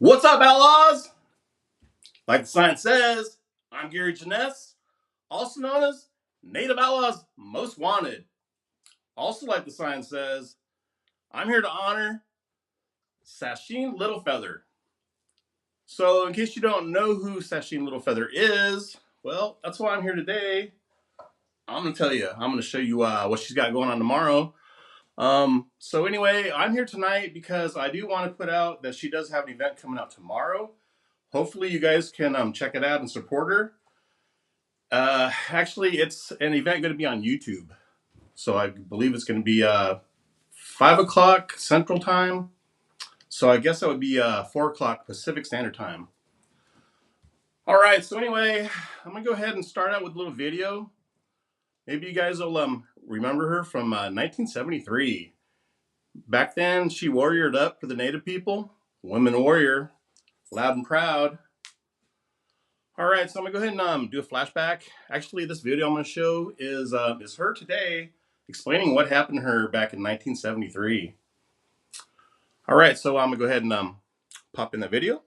What's up, Outlaws? Like the sign says, I'm Gary Janess, also known as Native Outlaws Most Wanted. Also, like the sign says, I'm here to honor Sacheen Littlefeather. So, in case you don't know who Sacheen Littlefeather is, well, that's why I'm here today. I'm going to tell you, I'm going to show you what she's got going on tomorrow. So anyway, I'm here tonight because I do want to put out that she does have an event coming out tomorrow. Hopefully you guys can check it out and support her. Actually, it's an event going to be on YouTube. So I believe it's going to be 5 o'clock Central Time. So I guess that would be 4 o'clock Pacific Standard Time. All right, so anyway, I'm going to go ahead and start out with a little video. Maybe you guys will remember her from 1973. Back then, she warriored up for the Native people. Women warrior, loud and proud. All right, so I'm gonna go ahead and do a flashback. Actually, this video I'm gonna show is her today, explaining what happened to her back in 1973. All right, so I'm gonna go ahead and pop in the video.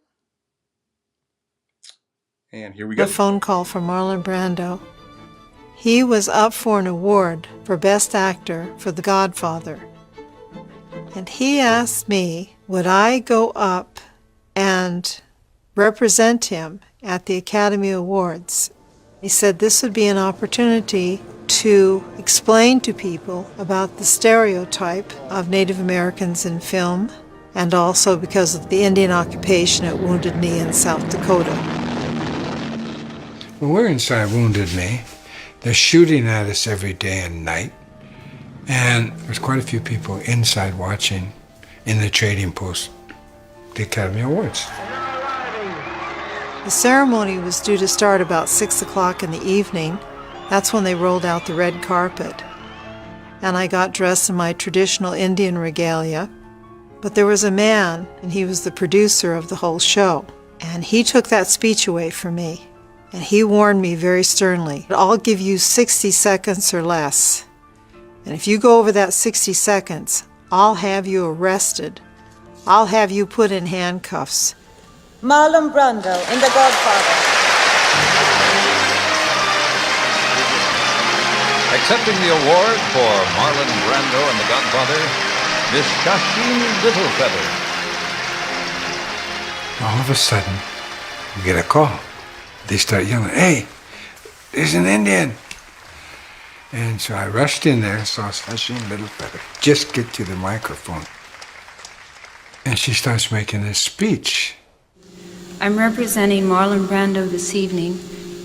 And here we go. A phone call from Marlon Brando. He was up for an award for Best Actor for The Godfather. And he asked me, would I go up and represent him at the Academy Awards. He said this would be an opportunity to explain to people about the stereotype of Native Americans in film, and also because of the Indian occupation at Wounded Knee in South Dakota. When we're inside Wounded Knee, they're shooting at us every day and night, and there's quite a few people inside watching in the trading post, the Academy Awards. The ceremony was due to start about 6 o'clock in the evening. That's when they rolled out the red carpet. And I got dressed in my traditional Indian regalia. But there was a man, and he was the producer of the whole show. And he took that speech away from me. And he warned me very sternly, I'll give you 60 seconds or less. And if you go over that 60 seconds, I'll have you arrested. I'll have you put in handcuffs. Marlon Brando in The Godfather. Accepting the award for Marlon Brando in The Godfather, Miss Sacheen Littlefeather. All of a sudden, we get a call. They start yelling, "Hey, there's an Indian!" And so I rushed in there and saw Sacheen Littlefeather just get to the microphone. And she starts making this speech. I'm representing Marlon Brando this evening,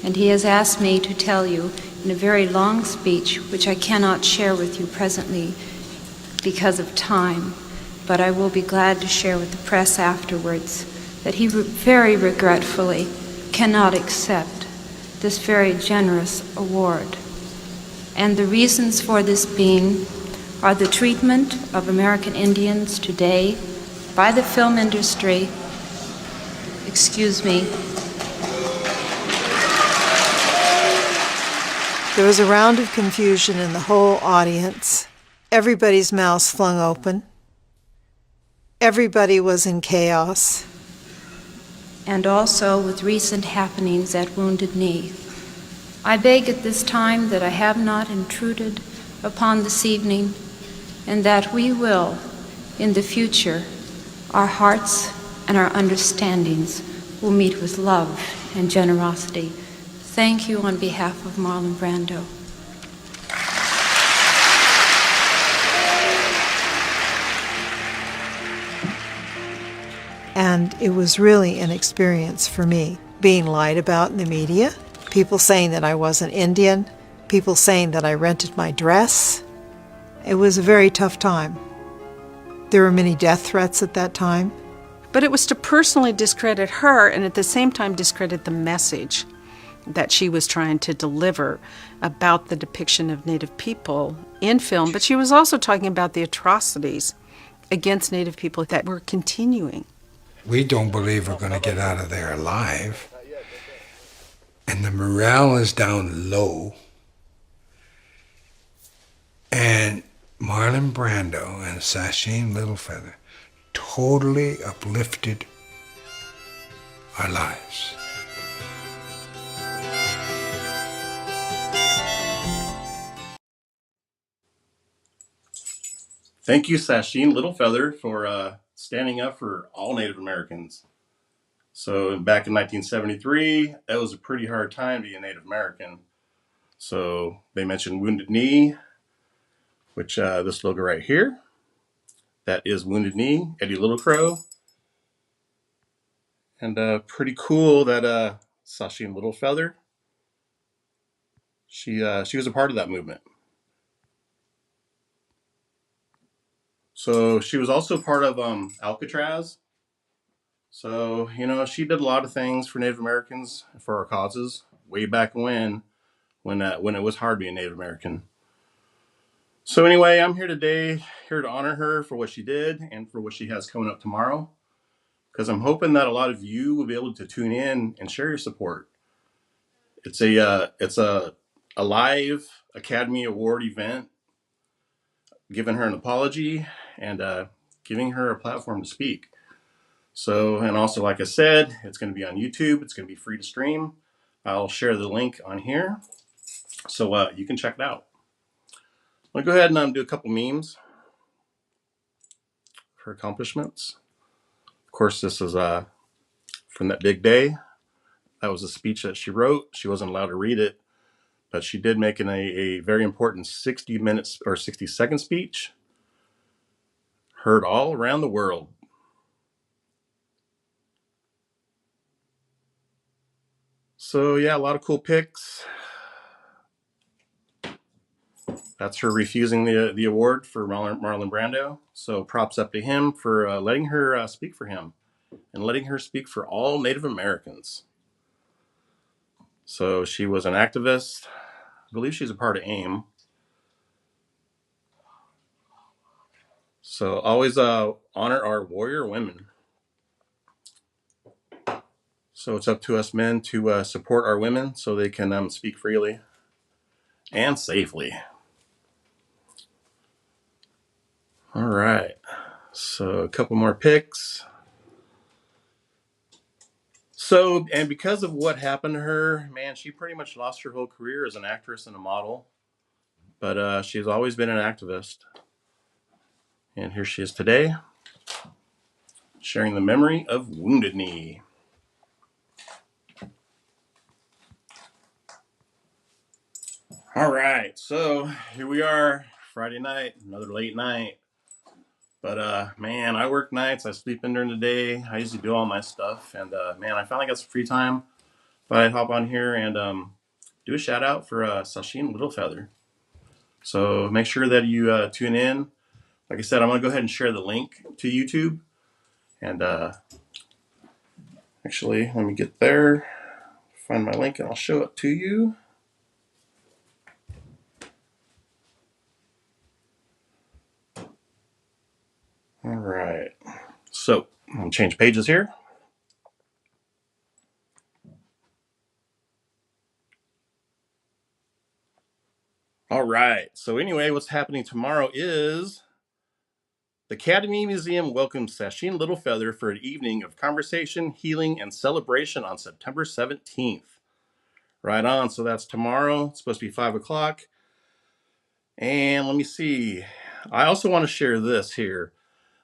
and he has asked me to tell you in a very long speech, which I cannot share with you presently because of time, but I will be glad to share with the press afterwards, that he very regretfully cannot accept this very generous award. And the reasons for this being are the treatment of American Indians today by the film industry. Excuse me. There was a round of confusion in the whole audience. Everybody's mouths flung open. Everybody was in chaos. And also with recent happenings at Wounded Knee. I beg at this time that I have not intruded upon this evening, and that we will, in the future, our hearts and our understandings will meet with love and generosity. Thank you on behalf of Marlon Brando. And it was really an experience for me, being lied about in the media, people saying that I wasn't Indian, people saying that I rented my dress. It was a very tough time. There were many death threats at that time. But it was to personally discredit her and at the same time discredit the message that she was trying to deliver about the depiction of Native people in film. But she was also talking about the atrocities against Native people that were continuing. We don't believe we're going to get out of there alive. And the morale is down low. And Marlon Brando and Sacheen Littlefeather totally uplifted our lives. Thank you, Sacheen Littlefeather, for standing up for all Native Americans. So back in 1973, that was a pretty hard time to be a Native American. So they mentioned Wounded Knee, which this logo right here, that is Wounded Knee, Eddie Little Crow. And pretty cool that Sacheen Littlefeather, she was a part of that movement. So she was also part of Alcatraz. So, she did a lot of things for Native Americans, for our causes, way back when it was hard being Native American. So anyway, I'm here today, here to honor her for what she did and for what she has coming up tomorrow, because I'm hoping that a lot of you will be able to tune in and share your support. It's a live Academy Award event, giving her an apology and giving her a platform to speak. So, and also, like I said, it's going to be on YouTube. It's going to be free to stream. I'll share the link on here, so you can check it out. I'm going to go ahead and do a couple memes for accomplishments. Of course, this is from that big day. That was a speech that she wrote. She wasn't allowed to read it, but she did make a very important 60 minutes or 60-second speech, heard all around the world. So yeah, a lot of cool pics. That's her refusing the award for Marlon Brando. So props up to him for letting her speak for him and letting her speak for all Native Americans. So she was an activist. I believe she's a part of AIM. So always honor our warrior women. So it's up to us men to support our women so they can speak freely and safely. All right. So a couple more pics. So, and because of what happened to her, man, she pretty much lost her whole career as an actress and a model. But she's always been an activist. And here she is today, sharing the memory of Wounded Knee. All right, so here we are, Friday night, another late night. But man, I work nights, I sleep in during the day. I usually do all my stuff. And man, I finally got some free time. But I'd hop on here and do a shout out for Sacheen Littlefeather. So make sure that you tune in. Like I said, I'm going to go ahead and share the link to YouTube. And actually, let me get there, find my link, and I'll show it to you. All right. So I'm going to change pages here. All right. So anyway, what's happening tomorrow is the Academy Museum welcomes Sacheen Littlefeather for an evening of conversation, healing, and celebration on September 17th. Right on. So that's tomorrow. It's supposed to be 5 o'clock. And let me see. I also want to share this here.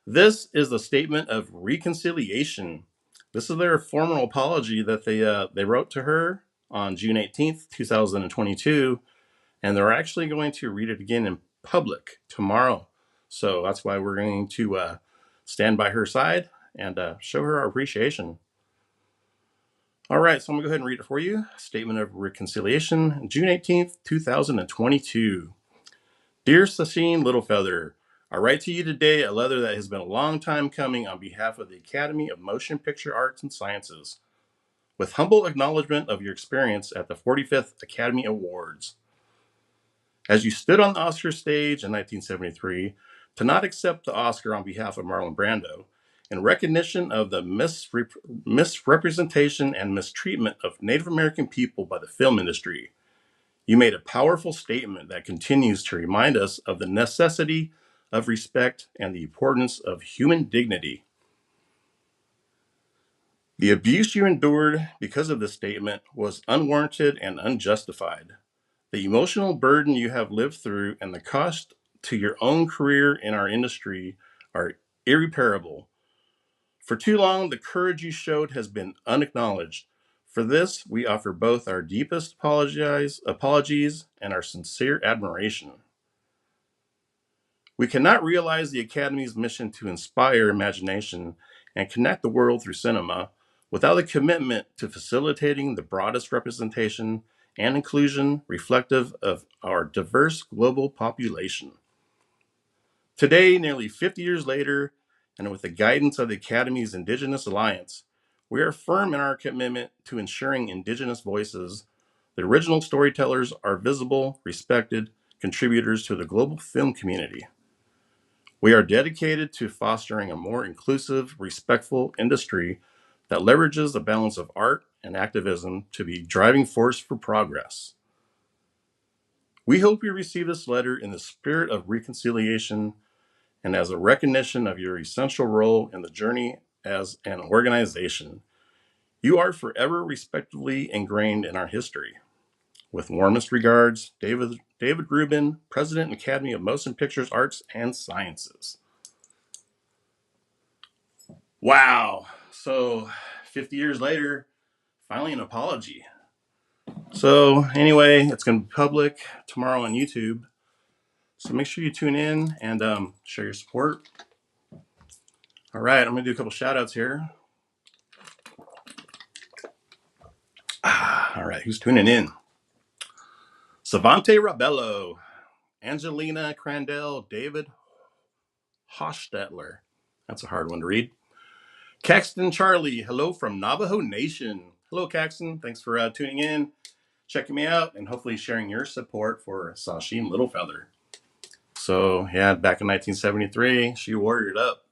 This is the statement of reconciliation. This is their formal apology that they wrote to her on June 18th, 2022. And they're actually going to read it again in public tomorrow. So that's why we're going to stand by her side and show her our appreciation. All right, so I'm going to go ahead and read it for you. Statement of Reconciliation, June 18th, 2022. Dear Sacheen Littlefeather, I write to you today a letter that has been a long time coming on behalf of the Academy of Motion Picture Arts and Sciences, with humble acknowledgement of your experience at the 45th Academy Awards. As you stood on the Oscar stage in 1973 to not accept the Oscar on behalf of Marlon Brando, in recognition of the misrepresentation and mistreatment of Native American people by the film industry, you made a powerful statement that continues to remind us of the necessity of respect and the importance of human dignity. The abuse you endured because of this statement was unwarranted and unjustified. The emotional burden you have lived through and the cost to your own career in our industry are irreparable. For too long, the courage you showed has been unacknowledged. For this, we offer both our deepest apologies and our sincere admiration. We cannot realize the Academy's mission to inspire imagination and connect the world through cinema without a commitment to facilitating the broadest representation and inclusion reflective of our diverse global population. Today, nearly 50 years later, and with the guidance of the Academy's Indigenous Alliance, we are firm in our commitment to ensuring Indigenous voices, the original storytellers, are visible, respected contributors to the global film community. We are dedicated to fostering a more inclusive, respectful industry that leverages the balance of art and activism to be a driving force for progress. We hope you receive this letter in the spirit of reconciliation and as a recognition of your essential role in the journey as an organization. You are forever respectfully ingrained in our history. With warmest regards, David Rubin, President, Academy of Motion Pictures Arts and Sciences. Wow. So 50 years later, finally an apology. So anyway, it's going to be public tomorrow on YouTube. So make sure you tune in and share your support. All right, I'm going to do a couple shout outs here. All right, who's tuning in? Savante Rabello, Angelina Crandell, David Hostetler. That's a hard one to read. Caxton Charlie, hello from Navajo Nation. Hello, Caxton. Thanks for tuning in, checking me out, and hopefully sharing your support for Sacheen Littlefeather. So, yeah, back in 1973, she warriored up.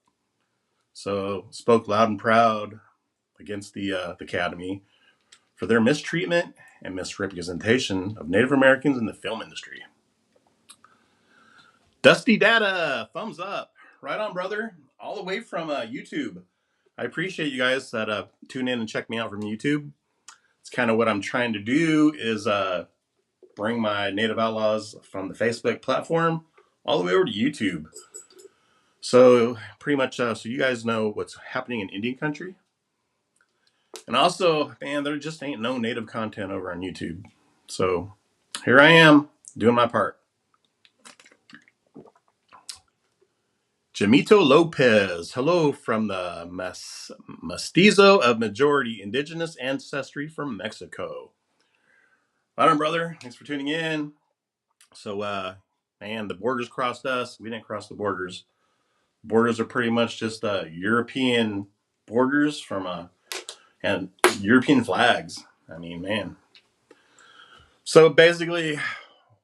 So, spoke loud and proud against the Academy for their mistreatment and misrepresentation of Native Americans in the film industry. Dusty Data, thumbs up. Right on, brother. All the way from YouTube. I appreciate you guys that tune in and check me out from YouTube. It's kind of what I'm trying to do is bring my Native Outlaws from the Facebook platform all the way over to YouTube. So pretty much so you guys know what's happening in Indian country. And also, man, there just ain't no Native content over on YouTube. So here I am doing my part. Jamito Lopez, hello from the Mestizo of majority indigenous ancestry from Mexico. Right on, brother. Thanks for tuning in. So, man, the borders crossed us. We didn't cross the borders. Borders are pretty much just European borders from and European flags. I mean, man. So basically,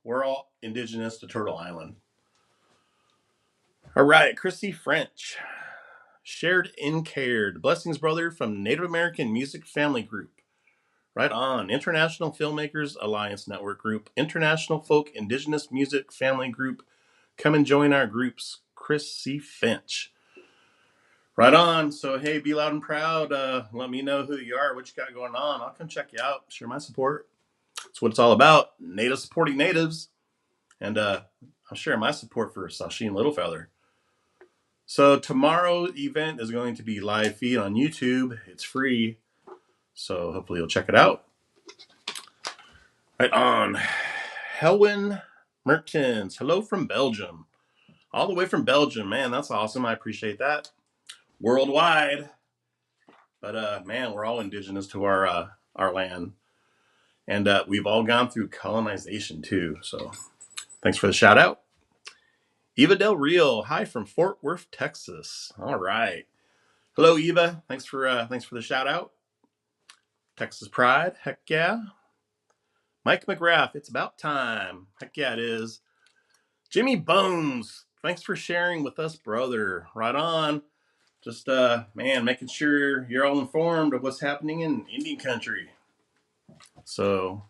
we're all indigenous to Turtle Island. All right, Chrissy French. Shared and cared. Blessings, brother, from Native American Music Family Group. Right on. International Filmmakers Alliance Network Group. International Folk Indigenous Music Family Group. Come and join our groups. Chris C. Finch. Right on. So, hey, be loud and proud. Let me know who you are, what you got going on. I'll come check you out. Share my support. That's what it's all about. Native supporting natives. And I'll share my support for Sacheen Littlefeather. So tomorrow's event is going to be live feed on YouTube. It's free. So hopefully you'll check it out. Right on. Helwyn Mertens. Hello from Belgium. All the way from Belgium. Man, that's awesome. I appreciate that. Worldwide. But man, we're all indigenous to our land. And we've all gone through colonization too. So thanks for the shout out. Eva Del Rio, hi from Fort Worth, Texas. All right. Hello, Eva. Thanks for the shout out. Texas Pride, heck yeah. Mike McGrath, it's about time. Heck yeah, it is. Jimmy Bones, thanks for sharing with us, brother. Right on. Just man, making sure you're all informed of what's happening in Indian country. So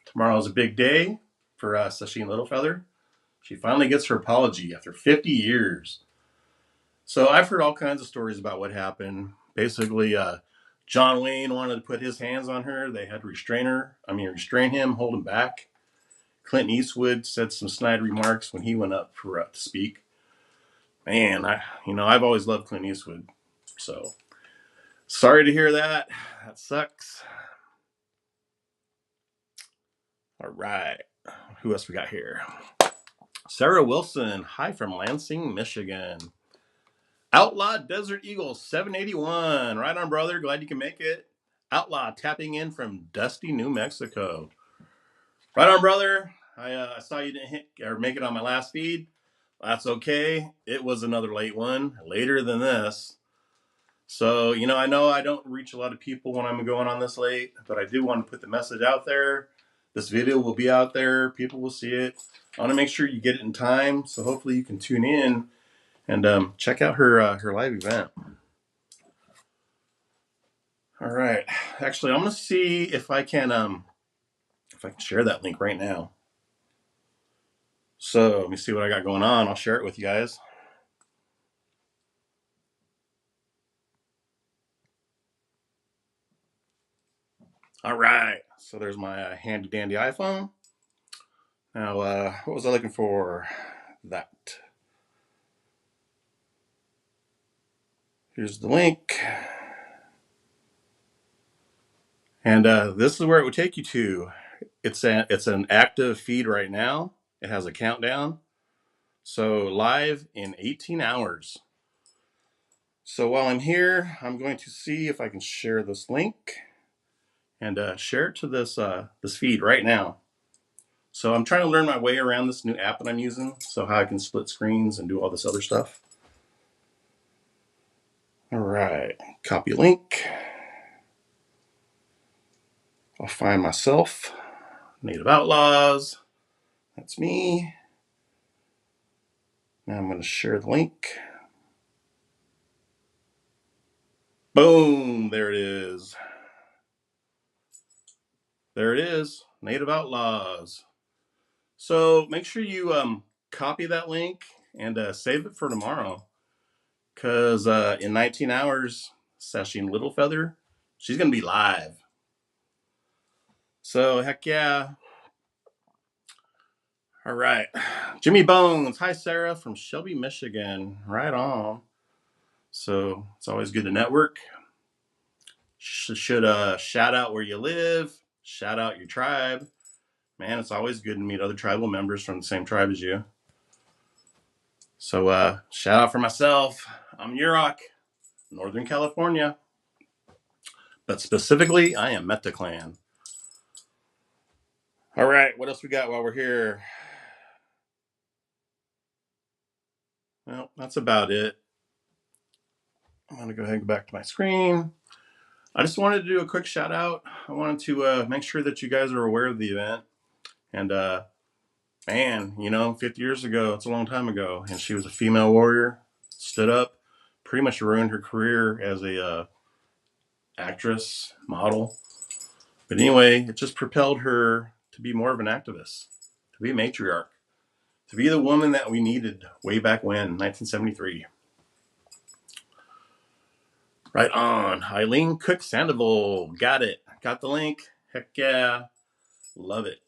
tomorrow's a big day for Sacheen Littlefeather. She finally gets her apology after 50 years. So I've heard all kinds of stories about what happened. Basically, John Wayne wanted to put his hands on her. They had to restrain him, hold him back. Clint Eastwood said some snide remarks when he went up to speak. Man, I've always loved Clint Eastwood. So sorry to hear that. That sucks. All right. Who else we got here? Sarah Wilson. Hi from Lansing, Michigan. Outlaw Desert Eagle 781. Right on, brother. Glad you can make it. Outlaw tapping in from Dusty, New Mexico. Right on, brother. I saw you didn't hit or make it on my last feed. That's okay. It was another late one, later than this. So, I know I don't reach a lot of people when I'm going on this late, but I do want to put the message out there. This video will be out there. People will see it. I want to make sure you get it in time, so hopefully you can tune in and check out her live event. All right. Actually, I'm going to see if I can share that link right now. So let me see what I got going on. I'll share it with you guys. All right. So there's my handy dandy iPhone. Now, what was I looking for? That. Here's the link. And this is where it would take you to. It's an active feed right now. It has a countdown. So live in 18 hours. So while I'm here, I'm going to see if I can share this link and share it to this feed right now. So I'm trying to learn my way around this new app that I'm using, so how I can split screens and do all this other stuff. All right, copy link. I'll find myself, Native Outlawz. That's me. Now I'm going to share the link. Boom, there it is. There it is, Native Outlawz. So make sure you copy that link and save it for tomorrow. Because in 19 hours, Sacheen Littlefeather, she's going to be live. So, heck yeah. All right. Jimmy Bones. Hi, Sarah from Shelby, Michigan. Right on. So, it's always good to network. Should shout out where you live. Shout out your tribe. Man, it's always good to meet other tribal members from the same tribe as you. So, shout out for myself. I'm Yurok, Northern California. But specifically, I am Metaclan. All right, what else we got while we're here? Well, that's about it. I'm going to go ahead and go back to my screen. I just wanted to do a quick shout out. I wanted to make sure that you guys are aware of the event. And man, 50 years ago, it's a long time ago. And she was a female warrior, stood up, pretty much ruined her career as a actress, model. But anyway, it just propelled her to be more of an activist, to be a matriarch, to be the woman that we needed way back when, 1973. Right on. Eileen Cook Sandoval. Got it. Got the link. Heck yeah. Love it.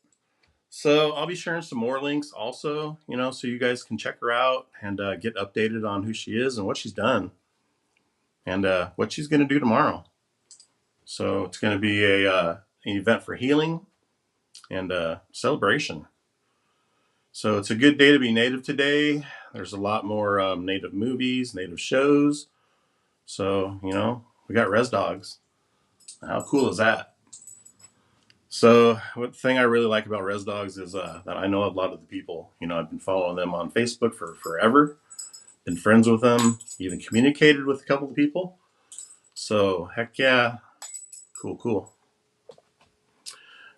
So I'll be sharing some more links also, so you guys can check her out and get updated on who she is and what she's done and what she's going to do tomorrow. So it's going to be an event for healing and celebration. So it's a good day to be Native today. There's a lot more Native movies, Native shows. So, we got res dogs. How cool is that? So, what thing I really like about res dogs is that I know a lot of the people. I've been following them on Facebook for forever. Been friends with them. Even communicated with a couple of people. So, heck yeah. Cool.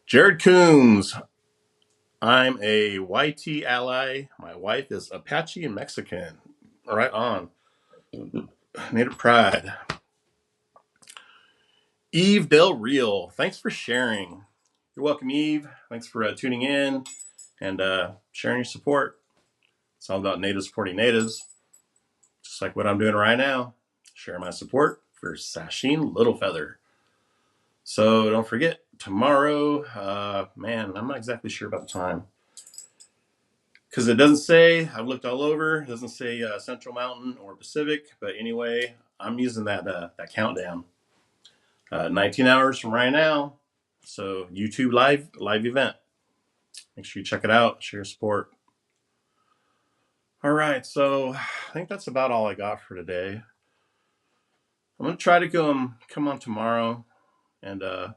Jared Coons. I'm a YT ally. My wife is Apache and Mexican. Right on. Native pride. Eve Del Real, thanks for sharing. You're welcome, Eve. Thanks for tuning in and sharing your support. It's all about natives supporting natives, just like what I'm doing right now. Share my support for Sacheen Littlefeather. So don't forget, tomorrow, man, I'm not exactly sure about the time. Because it doesn't say, I've looked all over, it doesn't say Central Mountain or Pacific. But anyway, I'm using that countdown. 19 hours from right now. So YouTube live event. Make sure you check it out. Share your support. All right, so I think that's about all I got for today. I'm gonna try to come on tomorrow, and man,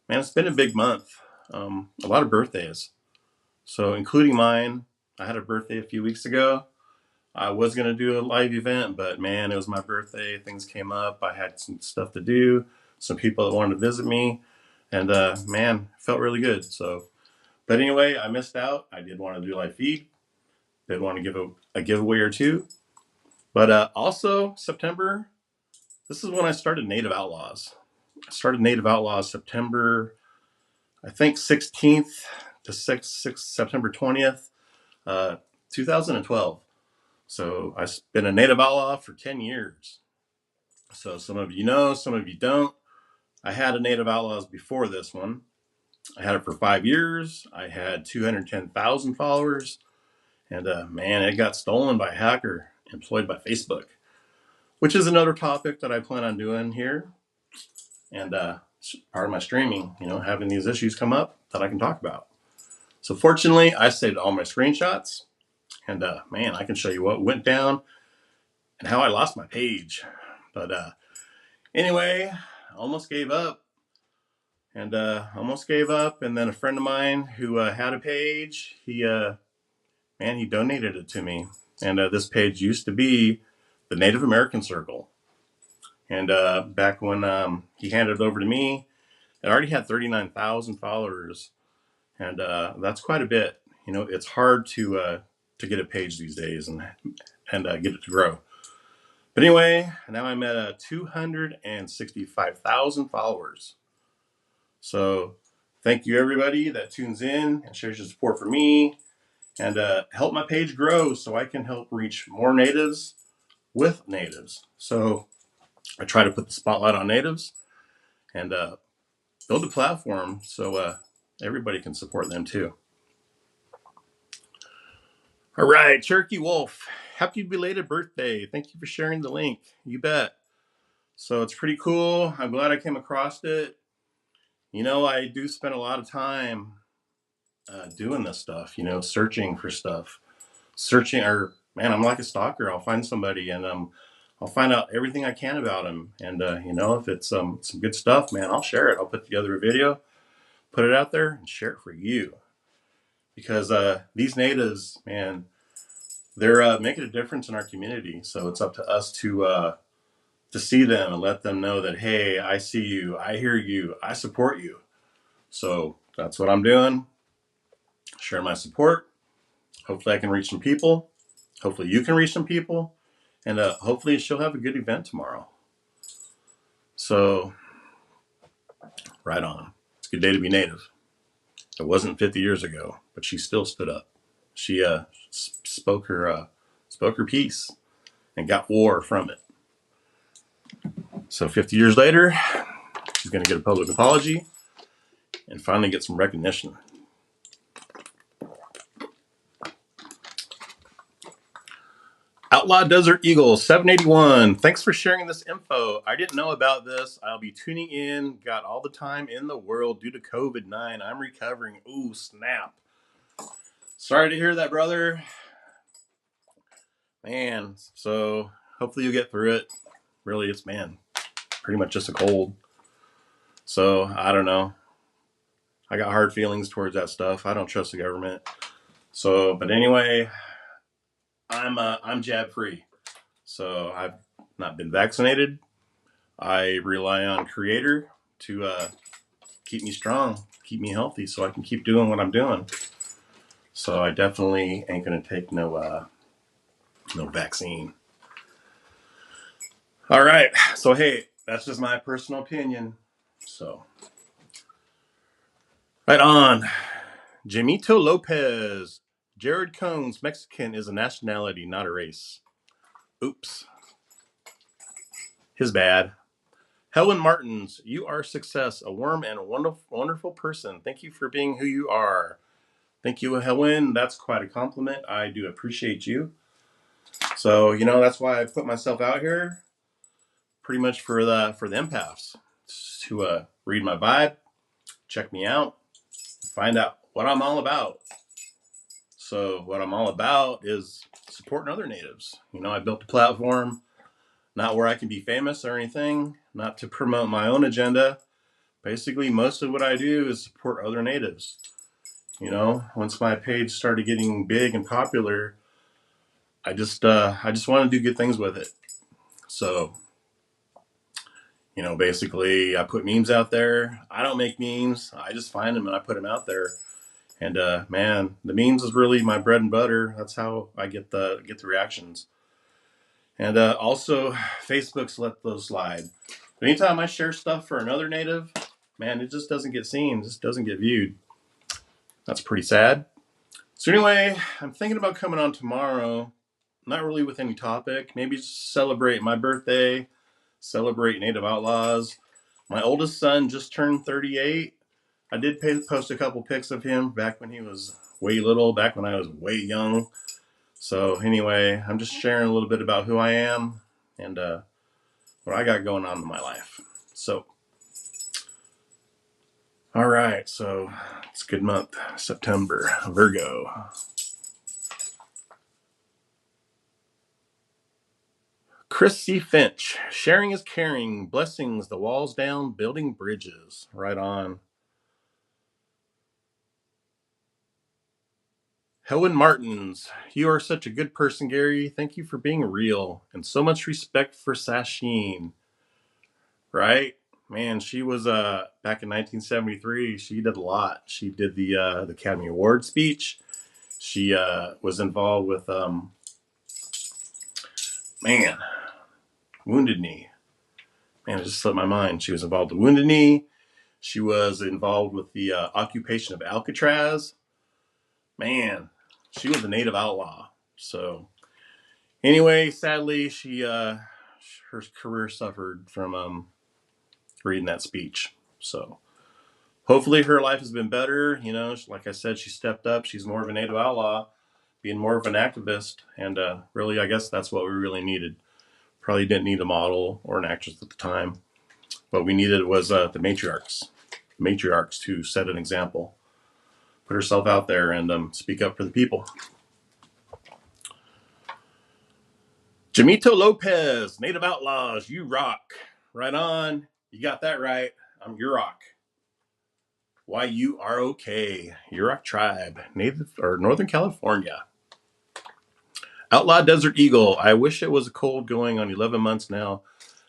it's been a big month. A lot of birthdays, so including mine. I had a birthday a few weeks ago. I was gonna do a live event, but man, it was my birthday. Things came up. I had some stuff to do. Some people that wanted to visit me, and man, it felt really good. So, but anyway, I missed out. I did want to do a live feed. Did want to give a giveaway or two. But also September, this is when I started Native Outlawz. I started Native Outlawz September, I think 16th to 6 September 20th, 2012. So I've been a Native Outlaw for 10 years. So some of you know, some of you don't. I had a Native Outlaws before this one. I had it for 5 years. I had 210,000 followers. And man, it got stolen by a hacker employed by Facebook, which is another topic that I plan on doing here. And part of my streaming, having these issues come up that I can talk about. So fortunately, I saved all my screenshots. And man, I can show you what went down and how I lost my page. But anyway, I almost gave up. And then a friend of mine who had a page, he donated it to me. And this page used to be the Native American Circle. And back when he handed it over to me, it already had 39,000 followers. And that's quite a bit. It's hard to get a page these days and get it to grow. But anyway, now I'm at 265,000 followers. So thank you everybody that tunes in and shares your support for me, and help my page grow so I can help reach more natives with natives. So I try to put the spotlight on natives and build a platform so everybody can support them too. All right, Cherokee Wolf, happy belated birthday. Thank you for sharing the link. You bet. So it's pretty cool. I'm glad I came across it. I do spend a lot of time doing this stuff, searching for stuff. Man, I'm like a stalker. I'll find somebody and I'll find out everything I can about them. And, if it's some good stuff, man, I'll share it. I'll put together a video, put it out there and share it for you. Because these natives, man, they're making a difference in our community. So it's up to us to see them and let them know that, hey, I see you, I hear you, I support you. So that's what I'm doing. Share my support. Hopefully I can reach some people. Hopefully you can reach some people. And hopefully she'll have a good event tomorrow. So, right on. It's a good day to be Native. It wasn't 50 years ago, but she still stood up. She spoke her piece and got war from it. So 50 years later, she's going to get a public apology and finally get some recognition. Outlaw Desert Eagle 781. Thanks for sharing this info. I didn't know about this. I'll be tuning in. Got all the time in the world due to COVID-19. I'm recovering. Ooh, snap. Sorry to hear that, brother. Man, so hopefully you'll get through it. Really, it's, pretty much just a cold. So, I don't know. I got hard feelings towards that stuff. I don't trust the government. So, but anyway, I'm jab free. So I've not been vaccinated. I rely on Creator to keep me strong, keep me healthy, so I can keep doing what I'm doing. So I definitely ain't gonna take no vaccine. All right. So hey, that's just my personal opinion. So right on. Jamito Lopez. Jared Combs, Mexican is a nationality, not a race. Oops. His bad. Helen Martins, you are success, a warm and wonderful person. Thank you for being who you are. Thank you, Helen. That's quite a compliment. I do appreciate you. So, that's why I put myself out here pretty much for the empaths to read my vibe, check me out, find out what I'm all about. So what I'm all about is supporting other natives. I built a platform, not where I can be famous or anything, not to promote my own agenda. Basically, most of what I do is support other natives. Once my page started getting big and popular, I just want to do good things with it. So, basically I put memes out there. I don't make memes. I just find them and I put them out there. And man, the memes is really my bread and butter. That's how I get the reactions. And also, Facebook's let those slide. But anytime I share stuff for another native, man, it just doesn't get seen. It just doesn't get viewed. That's pretty sad. So anyway, I'm thinking about coming on tomorrow. Not really with any topic. Maybe just celebrate my birthday, celebrate Native Outlaws. My oldest son just turned 38. I did post a couple pics of him back when he was way little, back when I was way young. So anyway, I'm just sharing a little bit about who I am and what I got going on in my life. So, all right. So it's a good month, September, Virgo. Chris C. Finch, sharing is caring, blessings, the walls down, building bridges. Right on. Helen Martins, you are such a good person, Gary. Thank you for being real and so much respect for Sacheen. Right? Man, she was back in 1973. She did a lot. She did the Academy Award speech. She was involved with man, Wounded Knee. Man, it just slipped my mind. She was involved with Wounded Knee. She was involved with the occupation of Alcatraz. Man, she was a native outlaw. So anyway, sadly, she her career suffered from reading that speech. So hopefully her life has been better. Like I said, she stepped up. She's more of a native outlaw, being more of an activist. And really, I guess that's what we really needed. Probably didn't need a model or an actress at the time. What we needed was the matriarchs to set an example, put herself out there and speak up for the people. Jamito Lopez, Native Outlaws, you rock. Right on. You got that right. I'm Yurok. YUROK. Yurok Tribe, Native or Northern California. Outlaw Desert Eagle. I wish it was cold going on 11 months now.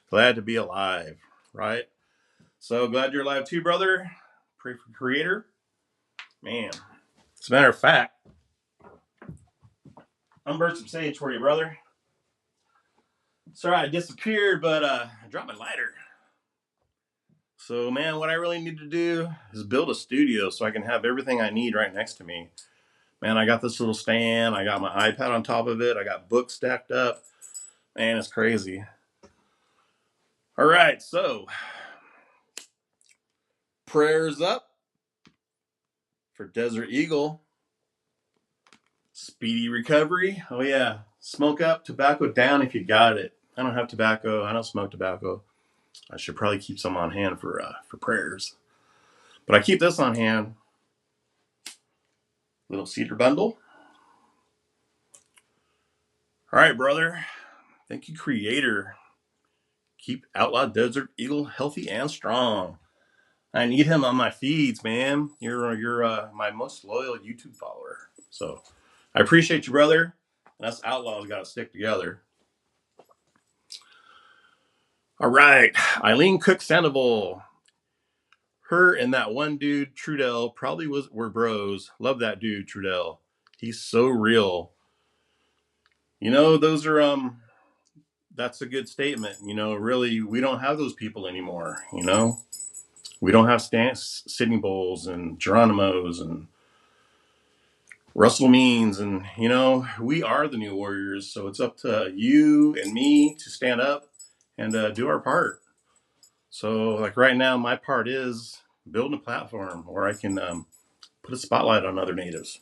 Glad to be alive. Right? So glad you're alive too, brother. Pray for Creator. Man. As a matter of fact, I'm burnt some sage for you, brother. Sorry I disappeared, but I dropped my lighter. So, man, what I really need to do is build a studio so I can have everything I need right next to me. Man, I got this little stand. I got my iPad on top of it. I got books stacked up. Man, it's crazy. All right, so prayers up for Desert Eagle. Speedy recovery. Oh, yeah. Smoke up, tobacco down if you got it. I don't have tobacco. I don't smoke tobacco. I should probably keep some on hand for prayers. But I keep this on hand. Little cedar bundle. All right, brother. Thank you, Creator. Keep Outlaw Desert Eagle healthy and strong. I need him on my feeds, man. You're my most loyal YouTube follower. So I appreciate you, brother. And us outlaws got to stick together. All right. Eileen Cook Sandoval. Her and that one dude, Trudell, probably were bros. Love that dude, Trudell. He's so real. Those are that's a good statement. Really, we don't have those people anymore. We don't have Sitting Bulls and Geronimos and Russell Means, and we are the new warriors. So it's up to you and me to stand up and do our part. So, like right now, my part is building a platform where I can put a spotlight on other natives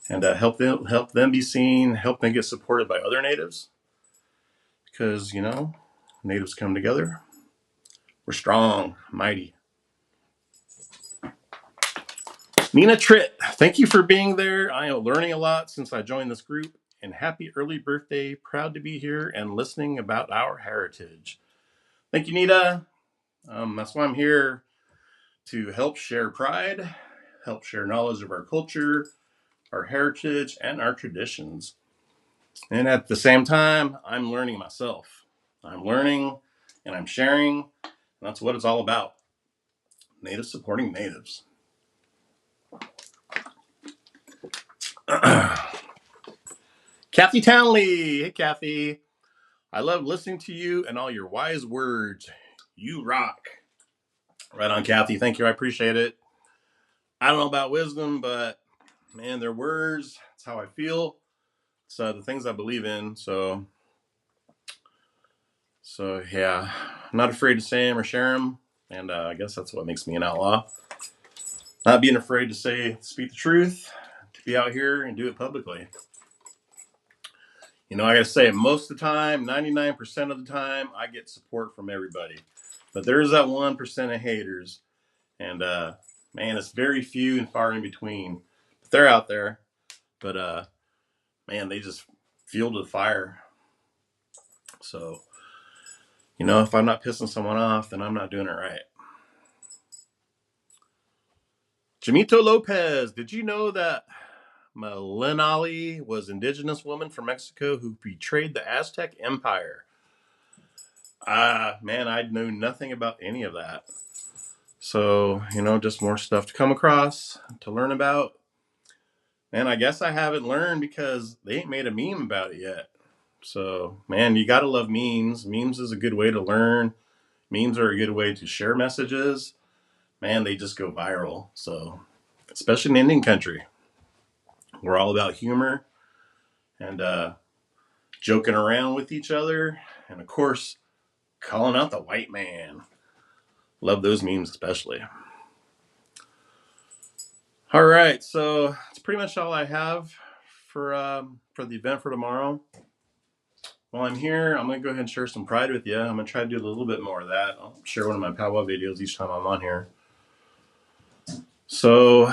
and help them be seen, help them get supported by other natives. Because natives come together, we're strong, mighty. Nina Tritt, thank you for being there. I am learning a lot since I joined this group. And happy early birthday. Proud to be here and listening about our heritage. Thank you, Nita. That's why I'm here, to help share pride, help share knowledge of our culture, our heritage, and our traditions. And at the same time, I'm learning myself. I'm learning and I'm sharing. And that's what it's all about. Natives supporting natives. Kathy Townley. Hey, Kathy. I love listening to you and all your wise words. You rock. Right on, Kathy. Thank you. I appreciate it. I don't know about wisdom, but man, they're words. It's how I feel. It's the things I believe in. So yeah, I'm not afraid to say them or share them. And I guess that's what makes me an outlaw. Not being afraid to speak the truth, to be out here and do it publicly. I got to say, most of the time, 99% of the time, I get support from everybody. But there's that 1% of haters. And, man, it's very few and far in between. But they're out there. But, man, they just fuel to the fire. So, if I'm not pissing someone off, then I'm not doing it right. Jamito Lopez, did you know that Melinali was an indigenous woman from Mexico who betrayed the Aztec Empire? Man, I knew nothing about any of that. So, just more stuff to come across, to learn about. And I guess I haven't learned because they ain't made a meme about it yet. So, man, you gotta love memes. Memes is a good way to learn. Memes are a good way to share messages. Man, they just go viral. So, especially in Indian country, we're all about humor and joking around with each other. And of course, calling out the white man. Love those memes especially. All right, so that's pretty much all I have for the event for tomorrow. While I'm here, I'm going to go ahead and share some pride with you. I'm going to try to do a little bit more of that. I'll share one of my powwow videos each time I'm on here. So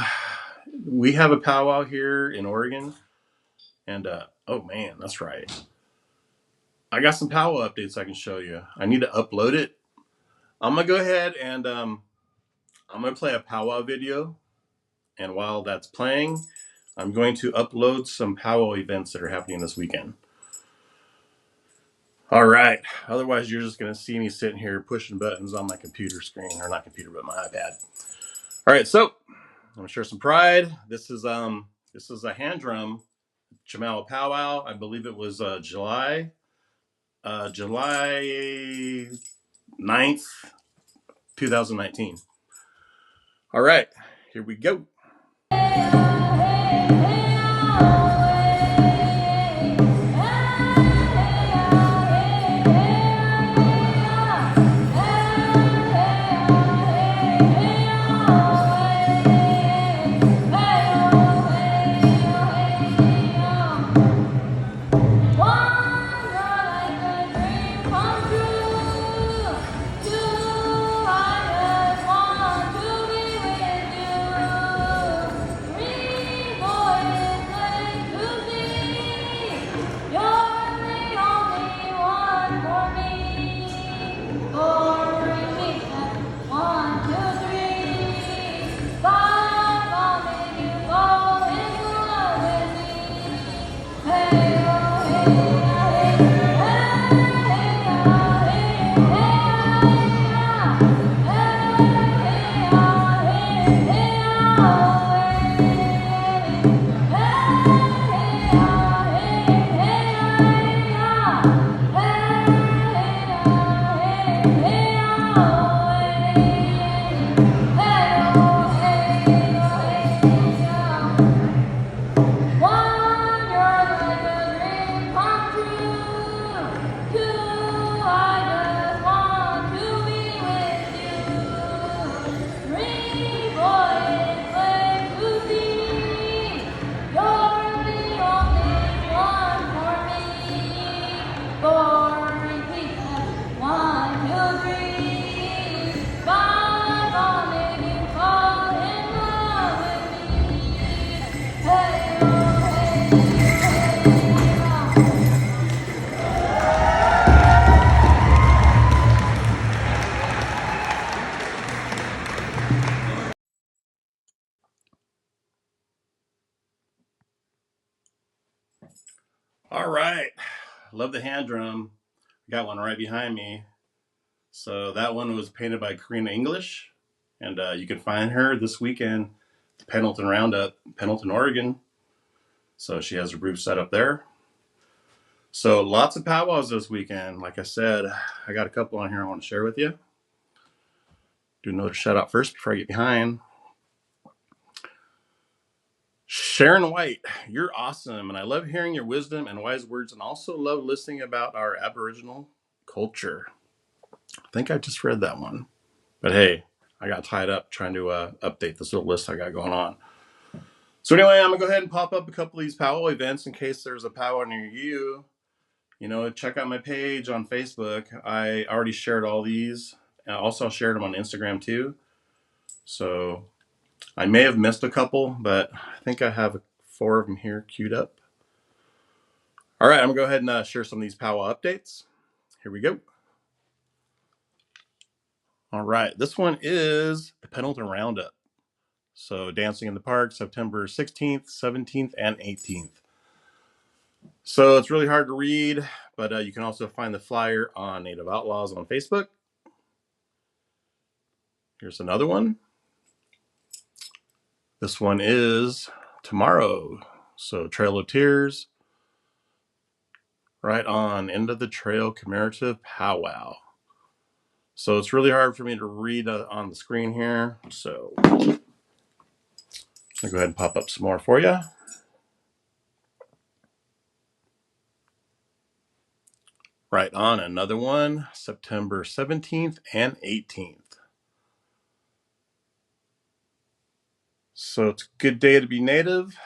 we have a powwow here in Oregon. And, oh man, that's right. I got some powwow updates I can show you. I need to upload it. I'm going to go ahead and I'm going to play a powwow video. And while that's playing, I'm going to upload some powwow events that are happening this weekend. All right. Otherwise, you're just going to see me sitting here pushing buttons on my computer screen. Or not computer, but my iPad. All right. So I'm going to share some pride. This is a hand drum Jamala powwow. I believe it was July 9th, 2019. All right. Here we go. All right. Love the hand drum. Got one right behind me. So that one was painted by Karina English. And you can find her this weekend at the Pendleton Roundup, Pendleton, Oregon. So she has her booth set up there. So lots of powwows this weekend. Like I said, I got a couple on here I want to share with you. Do another shout out first before I get behind. Sharon White, you're awesome. And I love hearing your wisdom and wise words, and also love listening about our Aboriginal culture. I think I just read that one. But hey, I got tied up trying to update this little list I got going on. So anyway, I'm going to go ahead and pop up a couple of these powwow events in case there's a powwow near you. You know, check out my page on Facebook. I already shared all these. I also shared them on Instagram too. So I may have missed a couple, but I think I have 4 of them here queued up. All right, I'm going to go ahead and share some of these powwow updates. Here we go. All right, this one is the Pendleton Roundup. So Dancing in the Park, September 16th, 17th, and 18th. So it's really hard to read, but you can also find the flyer on Native Outlawz on Facebook. Here's another one. This one is tomorrow. So Trail of Tears, right on End of the Trail Commemorative Powwow. So it's really hard for me to read on the screen here. So I'll go ahead and pop up some more for you. Right on, another one, September 17th and 18th. So it's a good day to be native.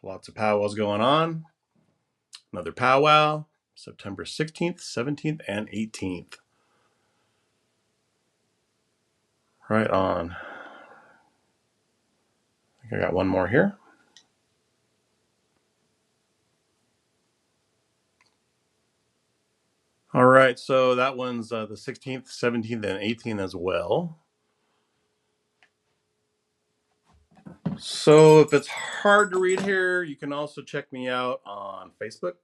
Lots of powwows going on. Another powwow, September 16th, 17th, and 18th. Right on. I think I got one more here. All right, so that one's the 16th, 17th, and 18th as well. So if it's hard to read here, you can also check me out on Facebook.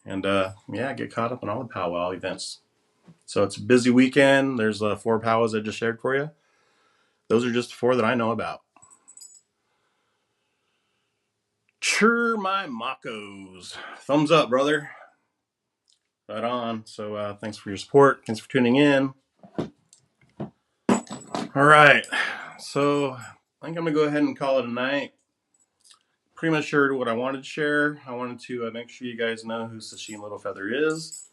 And yeah, get caught up on all the powwow events. So it's a busy weekend. There's 4 powwows I just shared for you. Those are just 4 that I know about. Chur my Makos. Thumbs up, brother. Right on. So thanks for your support. Thanks for tuning in. All right. So I think I'm going to go ahead and call it a night. Pretty much shared what I wanted to share. I wanted to make sure you guys know who Sacheen Littlefeather is.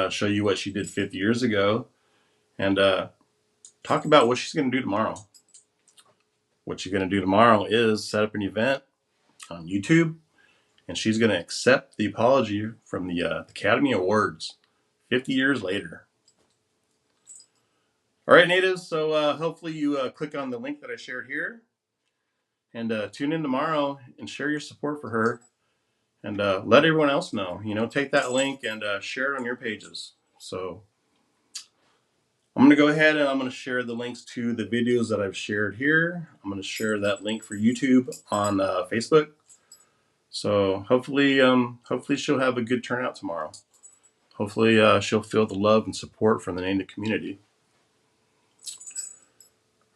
Show you what she did 50 years ago. And talk about what she's going to do tomorrow. What she's going to do tomorrow is set up an event on YouTube. And she's going to accept the apology from the Academy Awards 50 years later. All right, natives. So hopefully you click on the link that I shared here. And tune in tomorrow and share your support for her. And let everyone else know. You know, take that link and share it on your pages. So I'm going to go ahead and I'm going to share the links to the videos that I've shared here. I'm going to share that link for YouTube on Facebook. So hopefully she'll have a good turnout tomorrow. Hopefully she'll feel the love and support from the Native community.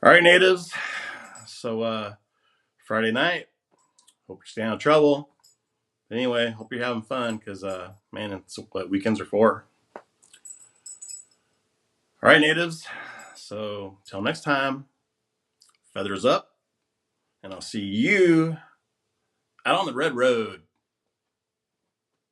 All right, natives. So Friday night, hope you're staying out of trouble. Anyway, hope you're having fun because, man, it's what weekends are for. All right, natives. So till next time, feathers up, and I'll see you out on the red road.